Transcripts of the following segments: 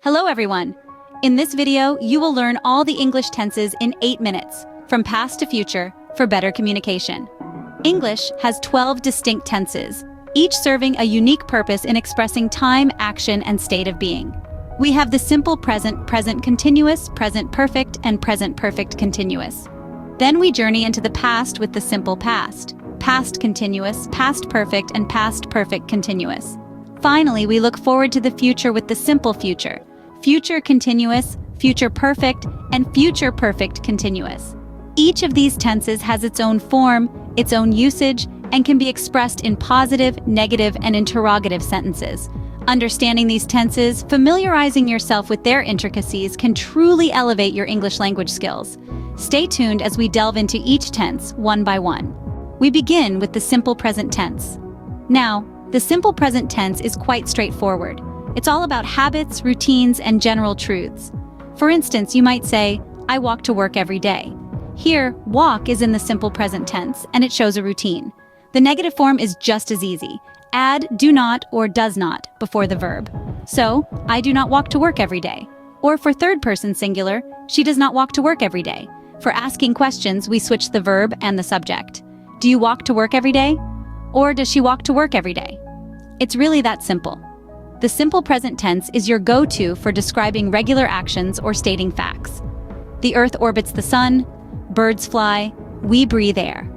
Hello everyone! In this video, you will learn all the English tenses in 8 minutes, from past to future, for better communication. English has 12 distinct tenses, each serving a unique purpose in expressing time, action, and state of being. We have the simple present, present continuous, present perfect, and present perfect continuous. Then we journey into the past with the simple past, past continuous, past perfect, and past perfect continuous. Finally, we look forward to the future with the simple future, future continuous, future perfect, and future perfect continuous. Each of these tenses has its own form, its own usage, and can be expressed in positive, negative, and interrogative sentences. Understanding these tenses, familiarizing yourself with their intricacies can truly elevate your English language skills. Stay tuned as we delve into each tense one by one. We begin with the simple present tense. Now, the simple present tense is quite straightforward. It's all about habits, routines, and general truths. For instance, you might say, I walk to work every day. Here, walk is in the simple present tense, and it shows a routine. The negative form is just as easy. Add do not or does not before the verb. So, I do not walk to work every day. Or for third person singular, she does not walk to work every day. For asking questions, we switch the verb and the subject. Do you walk to work every day? Or does she walk to work every day? It's really that simple. The simple present tense is your go-to for describing regular actions or stating facts. The earth orbits the sun, birds fly, we breathe air.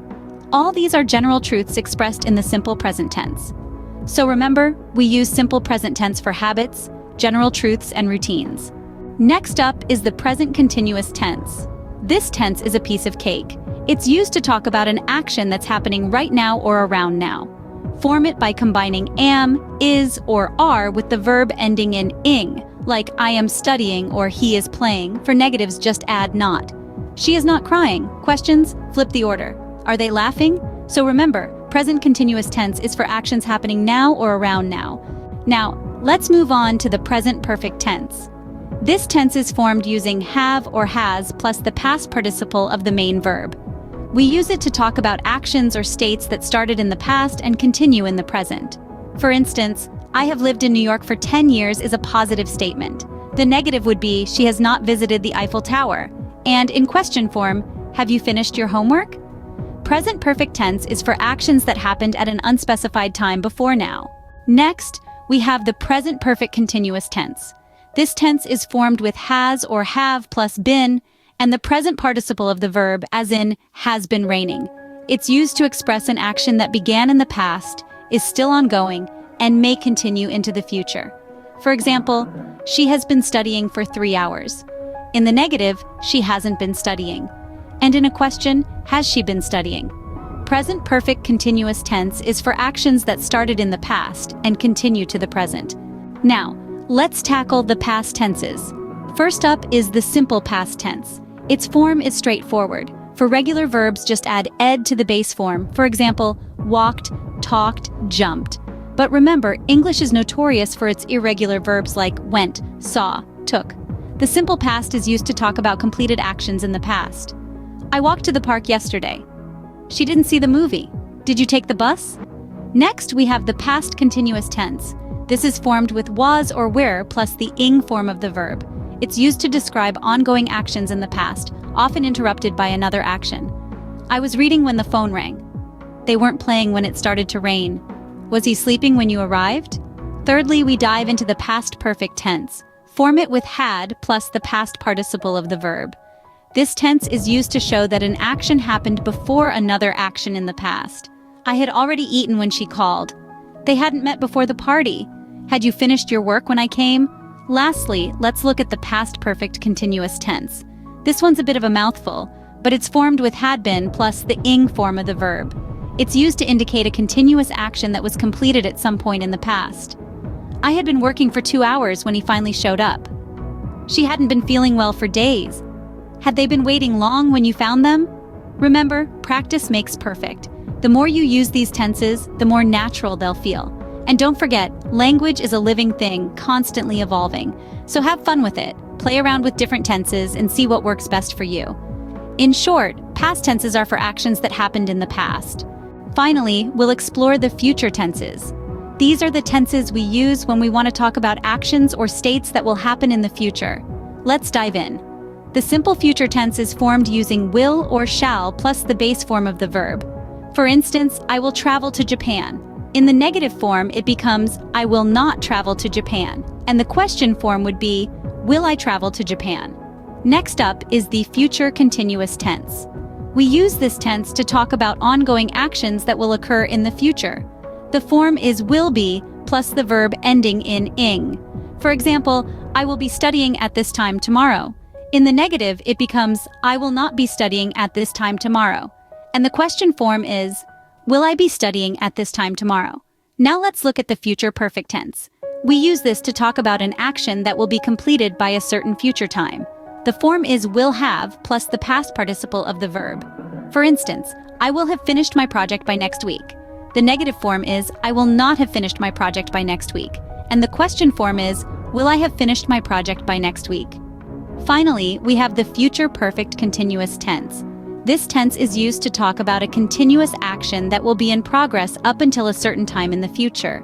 All these are general truths expressed in the simple present tense. So remember, we use simple present tense for habits, general truths, and routines. Next up is the present continuous tense. This tense is a piece of cake. It's used to talk about an action that's happening right now or around now. Form it by combining am, is, or are with the verb ending in ing, like I am studying or he is playing. For negatives, just add not. She is not crying. Questions? Flip the order. Are they laughing? So remember, present continuous tense is for actions happening now or around now. Now, let's move on to the present perfect tense. This tense is formed using have or has plus the past participle of the main verb. We use it to talk about actions or states that started in the past and continue in the present. For instance, I have lived in New York for 10 years is a positive statement. The negative would be, she has not visited the Eiffel Tower. And in question form, have you finished your homework? Present perfect tense is for actions that happened at an unspecified time before now. Next, we have the present perfect continuous tense. This tense is formed with has or have plus been, and the present participle of the verb, as in, has been raining. It's used to express an action that began in the past, is still ongoing, and may continue into the future. For example, she has been studying for 3 hours. In the negative, she hasn't been studying. And in a question, has she been studying? Present perfect continuous tense is for actions that started in the past and continue to the present. Now, let's tackle the past tenses. First up is the simple past tense. Its form is straightforward. For regular verbs, just add ed to the base form. For example, walked, talked, jumped. But remember, English is notorious for its irregular verbs like went, saw, took. The simple past is used to talk about completed actions in the past. I walked to the park yesterday. She didn't see the movie. Did you take the bus? Next, we have the past continuous tense. This is formed with was or were plus the ing form of the verb. It's used to describe ongoing actions in the past, often interrupted by another action. I was reading when the phone rang. They weren't playing when it started to rain. Was he sleeping when you arrived? Thirdly, we dive into the past perfect tense. Form it with had plus the past participle of the verb. This tense is used to show that an action happened before another action in the past. I had already eaten when she called. They hadn't met before the party. Had you finished your work when I came? Lastly, let's look at the past perfect continuous tense. This one's a bit of a mouthful, but it's formed with had been plus the ing form of the verb. It's used to indicate a continuous action that was completed at some point in the past. I had been working for 2 hours when he finally showed up. She hadn't been feeling well for days. Had they been waiting long when you found them? Remember, practice makes perfect. The more you use these tenses, the more natural they'll feel. And don't forget, language is a living thing, constantly evolving. So have fun with it. Play around with different tenses and see what works best for you. In short, past tenses are for actions that happened in the past. Finally, we'll explore the future tenses. These are the tenses we use when we want to talk about actions or states that will happen in the future. Let's dive in. The simple future tense is formed using will or shall plus the base form of the verb. For instance, I will travel to Japan. In the negative form, it becomes I will not travel to Japan, and the question form would be will I travel to Japan? Next up is the future continuous tense. We use this tense to talk about ongoing actions that will occur in the future. The form is will be plus the verb ending in ing. For example, I will be studying at this time tomorrow. In the negative, it becomes I will not be studying at this time tomorrow. And the question form is will I be studying at this time tomorrow? Now let's look at the future perfect tense. We use this to talk about an action that will be completed by a certain future time. The form is will have plus the past participle of the verb. For instance, I will have finished my project by next week. The negative form is I will not have finished my project by next week. And the question form is will I have finished my project by next week? Finally, we have the future perfect continuous tense. This tense is used to talk about a continuous action that will be in progress up until a certain time in the future.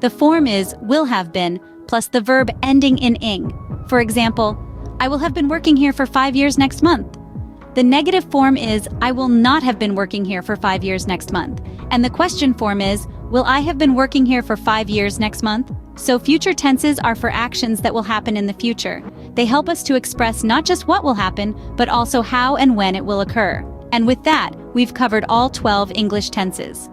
The form is will have been plus the verb ending in ing. For example, I will have been working here for 5 years next month. The negative form is I will not have been working here for 5 years next month. And the question form is will I have been working here for 5 years next month? So future tenses are for actions that will happen in the future. They help us to express not just what will happen, but also how and when it will occur. And with that, we've covered all 12 English tenses.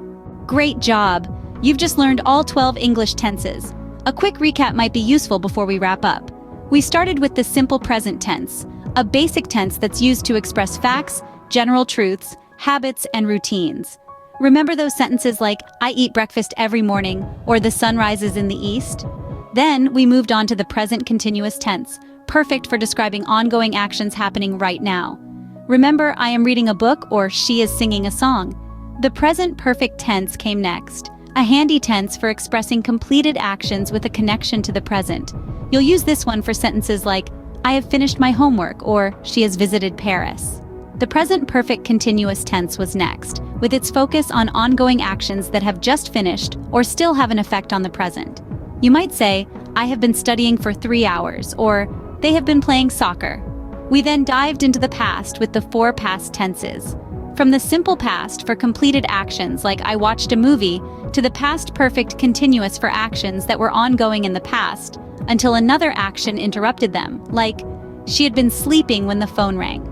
Great job! You've just learned all 12 English tenses. A quick recap might be useful before we wrap up. We started with the simple present tense, a basic tense that's used to express facts, general truths, habits, and routines. Remember those sentences like, I eat breakfast every morning, or the sun rises in the east? Then we moved on to the present continuous tense, perfect for describing ongoing actions happening right now. Remember, I am reading a book, or she is singing a song. The present perfect tense came next, a handy tense for expressing completed actions with a connection to the present. You'll use this one for sentences like, I have finished my homework, or she has visited Paris. The present perfect continuous tense was next, with its focus on ongoing actions that have just finished or still have an effect on the present. You might say, I have been studying for 3 hours, or they have been playing soccer. We then dived into the past with the 4 past tenses. From the simple past for completed actions like I watched a movie, to the past perfect continuous for actions that were ongoing in the past, until another action interrupted them, like, she had been sleeping when the phone rang.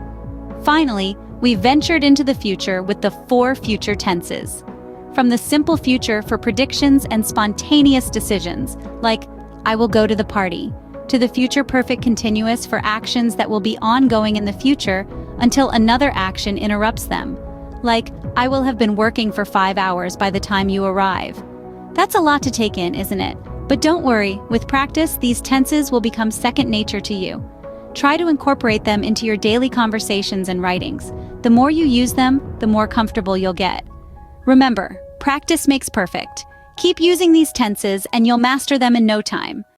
Finally, we ventured into the future with the 4 future tenses. From the simple future for predictions and spontaneous decisions, like, I will go to the party, to the future perfect continuous for actions that will be ongoing in the future until another action interrupts them, like, I will have been working for 5 hours by the time you arrive. That's a lot to take in, isn't it? But don't worry, with practice, these tenses will become second nature to you. Try to incorporate them into your daily conversations and writings. The more you use them, the more comfortable you'll get. Remember, practice makes perfect. Keep using these tenses and you'll master them in no time.